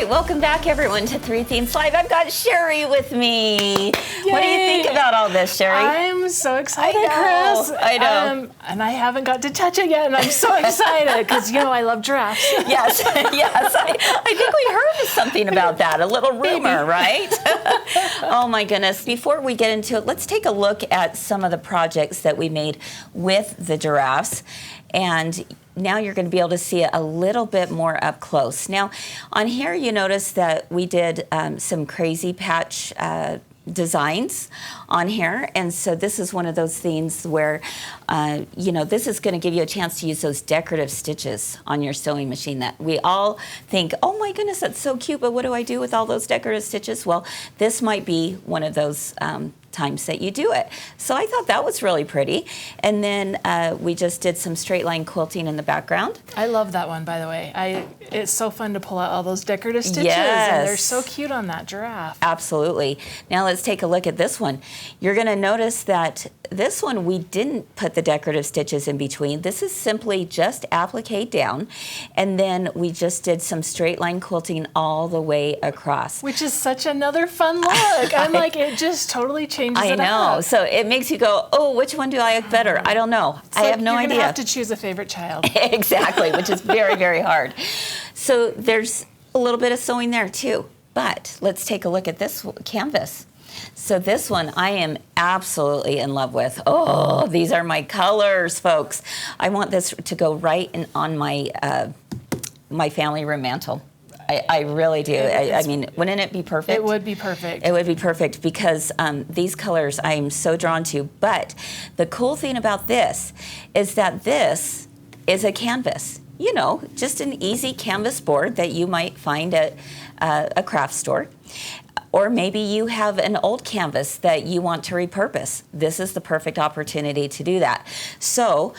right, welcome back everyone to Three Themes Live. I've got Sherry with me. Yay. What do you think about all this, Sherry? I'm so excited, Chris. I know. And I haven't got to touch it yet, and I'm so excited because, you know, I love giraffes. Yes, yes. I think we heard something about that, a little rumor, right? Oh my goodness. Before we get into it, let's take a look at some of the projects that we made with the giraffes. And now you're going to be able to see it a little bit more up close. Now, on here you notice that we did some crazy patch designs on here, and so this is one of those things where you know, this is going to give you a chance to use those decorative stitches on your sewing machine that we all think, oh my goodness, that's so cute, but what do I do with all those decorative stitches? Well, this might be one of those times that you do it. So I thought that was really pretty. And then we just did some straight line quilting in the background. I love that one, by the way. It's so fun to pull out all those decorative stitches, yes. And they're so cute on that giraffe. Absolutely. Now let's take a look at this one. You're going to notice that this one we didn't put the decorative stitches in between. This is simply just applique down, and then we just did some straight line quilting all the way across. Which is such another fun look. I'm like, it just totally changes it up. I know. So it makes you go, oh, which one do I like better? I don't know. I have no idea. You're going to have to choose a favorite child. Exactly, which is very, very hard. So there's a little bit of sewing there too. But let's take a look at this canvas. So this one I am absolutely in love with. Oh, these are my colors, folks. I want this to go right in on my my family room mantle. I really do. I mean, wouldn't it be perfect? It would be perfect. It would be perfect because these colors I am so drawn to. But the cool thing about this is that this is a canvas. You know, just an easy canvas board that you might find at a craft store. Or maybe you have an old canvas that you want to repurpose. This is the perfect opportunity to do that. So,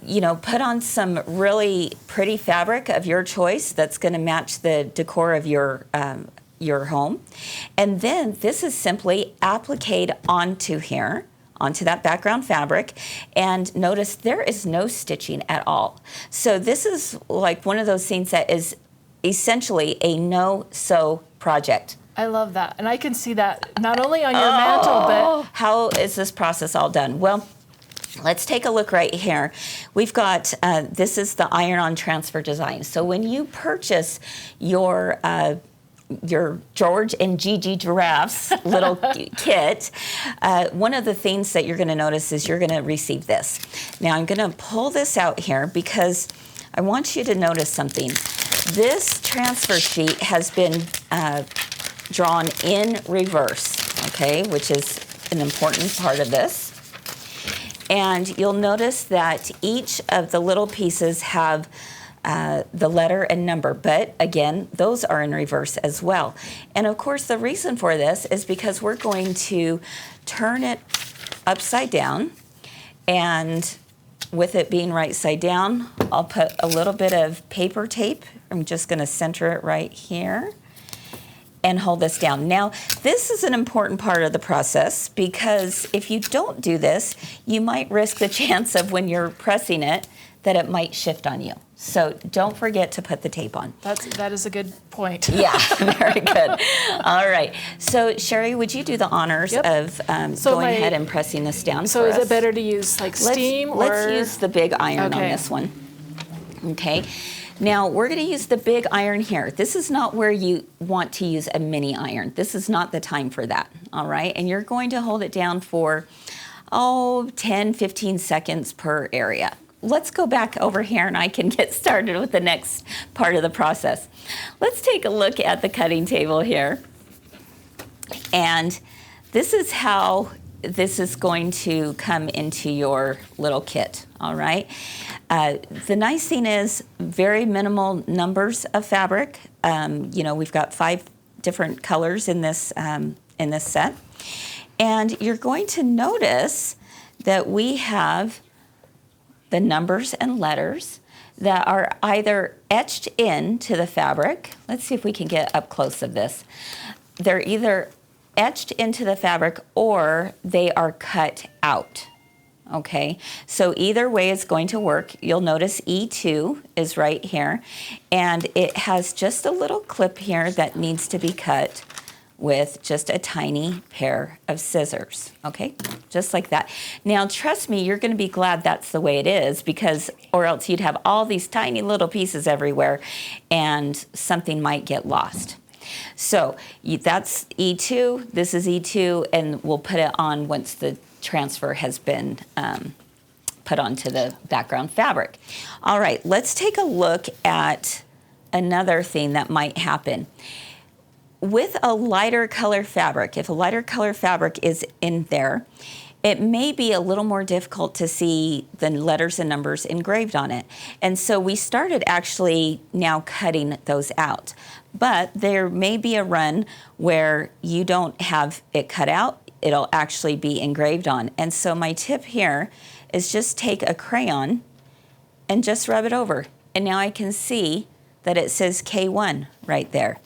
you know, put on some really pretty fabric of your choice that's going to match the decor of your home. And then this is simply appliqued onto here, onto that background fabric, and notice there is no stitching at all. So this is like one of those things that is essentially a no-sew project. I love that. And I can see that not only on your mantle, but... How is this process all done? Well, let's take a look right here. We've got, this is the iron-on transfer design. So when you purchase your George and Gigi Giraffes little kit, one of the things that you're going to notice is you're going to receive this. Now I'm going to pull this out here because I want you to notice something. This transfer sheet has been drawn in reverse, okay, which is an important part of this. And you'll notice that each of the little pieces have the letter and number, but again, those are in reverse as well. And of course, the reason for this is because we're going to turn it upside down, and with it being right side down, I'll put a little bit of paper tape. I'm just going to center it right here and hold this down. Now, this is an important part of the process because if you don't do this, you might risk the chance of when you're pressing it that it might shift on you. So don't forget to put the tape on. That is a good point. Yeah, very good. All right. So Sherry, would you do the honors of going ahead and pressing this down so for is us? It better to use like steam or? Let's use the big iron on this one. Okay. Now we're going to use the big iron here. This is not where you want to use a mini iron. This is not the time for that. All right. And you're going to hold it down for, 10, 15 seconds per area. Let's go back over here and I can get started with the next part of the process. Let's take a look at the cutting table here. And this is how this is going to come into your little kit, all right? The nice thing is very minimal numbers of fabric. You know, we've got 5 different colors in this set. And you're going to notice that we have the numbers and letters that are either etched into the fabric. Let's see if we can get up close of this. They're either etched into the fabric or they are cut out. Okay, so either way is going to work. You'll notice E2 is right here, and it has just a little clip here that needs to be cut with just a tiny pair of scissors, okay? Just like that. Now, trust me, you're gonna be glad that's the way it is, because, or else you'd have all these tiny little pieces everywhere and something might get lost. So that's E2, this is E2, and we'll put it on once the transfer has been put onto the background fabric. All right, let's take a look at another thing that might happen. With a lighter color fabric, if a lighter color fabric is in there, it may be a little more difficult to see the letters and numbers engraved on it. And so we started actually now cutting those out. But there may be a run where you don't have it cut out, it'll actually be engraved on. And so my tip here is just take a crayon and just rub it over. And now I can see that it says K1 right there.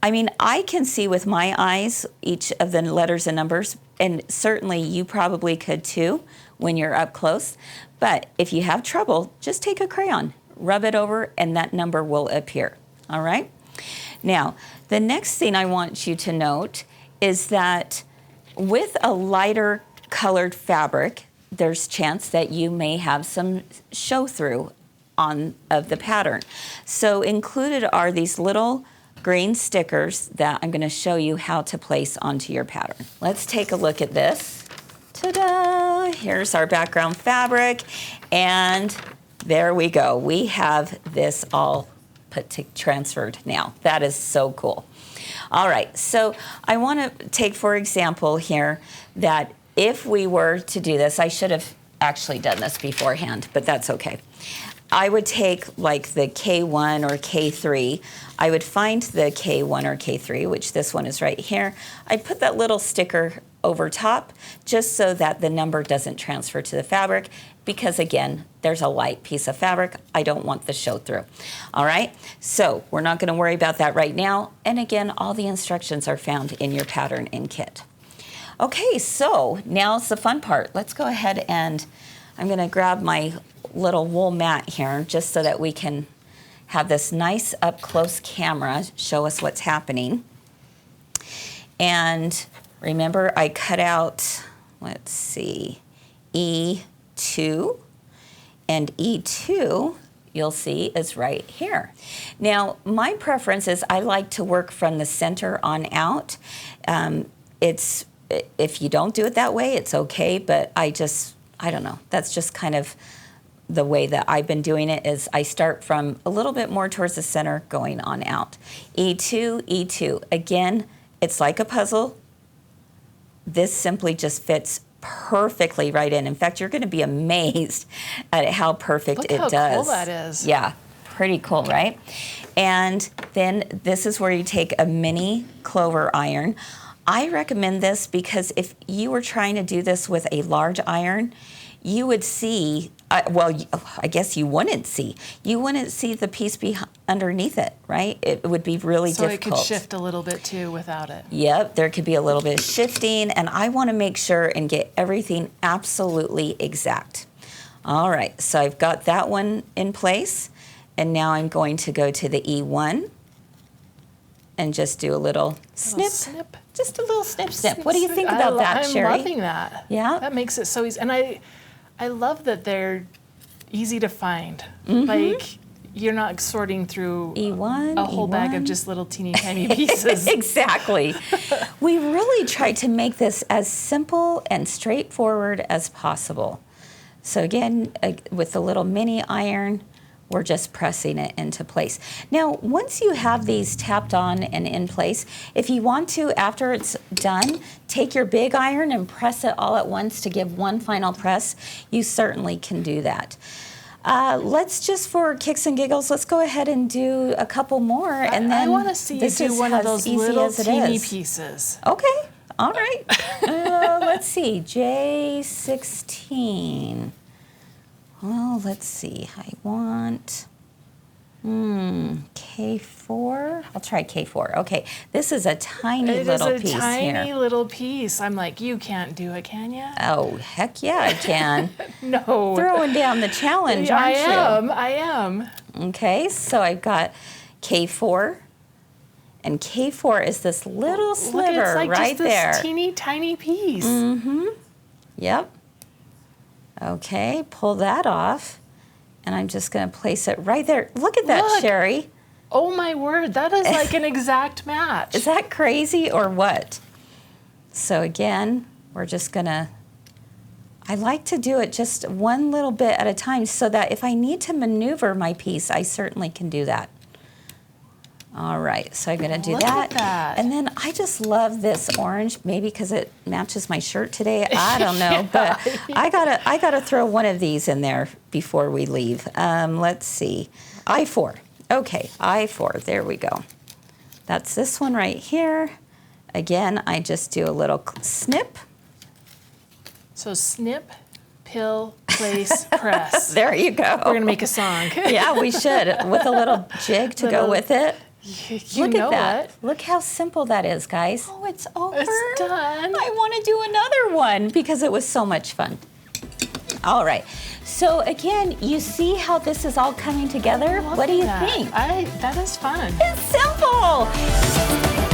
I mean, I can see with my eyes each of the letters and numbers, and certainly you probably could too when you're up close. But if you have trouble, just take a crayon, rub it over, and that number will appear, all right? Now, the next thing I want you to note is that with a lighter colored fabric, there's chance that you may have some show through of the pattern. So included are these little green stickers that I'm going to show you how to place onto your pattern. Let's take a look at this. Ta-da! Here's our background fabric, and there we go. We have this all transferred now. That is so cool. All right, so I want to take, for example, here that if we were to do this, I should have actually done this beforehand, but that's okay. I would take like the K1 or K3. I would find the K1 or K3, which this one is right here. I'd put that little sticker over top just so that the number doesn't transfer to the fabric, because again, there's a light piece of fabric. I don't want the show through. All right, so we're not gonna worry about that right now. And again, all the instructions are found in your pattern in kit. Okay, so now's the fun part. Let's go ahead and I'm gonna grab my little wool mat here just so that we can have this nice up close camera show us what's happening. And remember, I cut out, let's see, E2, and E2 you'll see is right here. Now, my preference is I like to work from the center on out. If you don't do it that way, it's okay, but I don't know, that's just kind of the way that I've been doing it. Is I start from a little bit more towards the center going on out. E2, E2. Again, it's like a puzzle. This simply just fits perfectly right in. In fact, you're going to be amazed at how perfect it does. Look how cool that is. Yeah, pretty cool, right? And then this is where you take a mini clover iron. I recommend this because if you were trying to do this with a large iron, you would see, well, I guess you wouldn't see. You wouldn't see the piece underneath it, right? It would be really difficult. So it could shift a little bit too without it. Yep, there could be a little bit of shifting, and I want to make sure and get everything absolutely exact. All right, so I've got that one in place, and now I'm going to go to the E1 and just do a little snip. Just a little snip, snip. What do you think about that, Sherry? I'm loving that. Yeah? That makes it so easy. And I love that they're easy to find. Mm-hmm. Like, you're not sorting through E1, a whole bag of just little teeny tiny pieces. Exactly. We really tried to make this as simple and straightforward as possible. So again, with the little mini iron, we're just pressing it into place. Now, once you have these tapped on and in place, if you want to, after it's done, take your big iron and press it all at once to give one final press, you certainly can do that. Let's just, for kicks and giggles, let's go ahead and do a couple more, and then I want to see you do one of those little teeny pieces. Okay, all right. Let's see, J16. Well, let's see, I want K4. I'll try K4. Okay, this is a tiny little piece here. It is a tiny little piece. I'm like, you can't do it, can you? Oh, heck yeah, I can. No. Throwing down the challenge, aren't you? I am. Okay, so I've got K4. And K4 is this little sliver Look, it's like right just there. this teeny tiny piece. Yep. Okay, pull that off. And I'm just going to place it right there. Look at that, Look. Sherry. Oh my word, that is like an exact match. Is that crazy or what? So again, we're just going to, I like to do it just one little bit at a time so that if I need to maneuver my piece, I certainly can do that. All right, so I'm going to do Look that. at that. And then I just love this orange, maybe because it matches my shirt today. I don't know, but I gotta throw one of these in there before we leave. Let's see, I4. Okay, I4. There we go. That's this one right here. Again, I just do a little snip. So snip, pill, place, press. There you go. We're gonna make a song. Yeah, we should with a little jig to go with it. You Look know at that. what? Look how simple that is, guys. Oh, it's over. It's done. I want to do another one because it was so much fun. All right. So again, you see how this is all coming together? What do you think? That is fun. It's simple.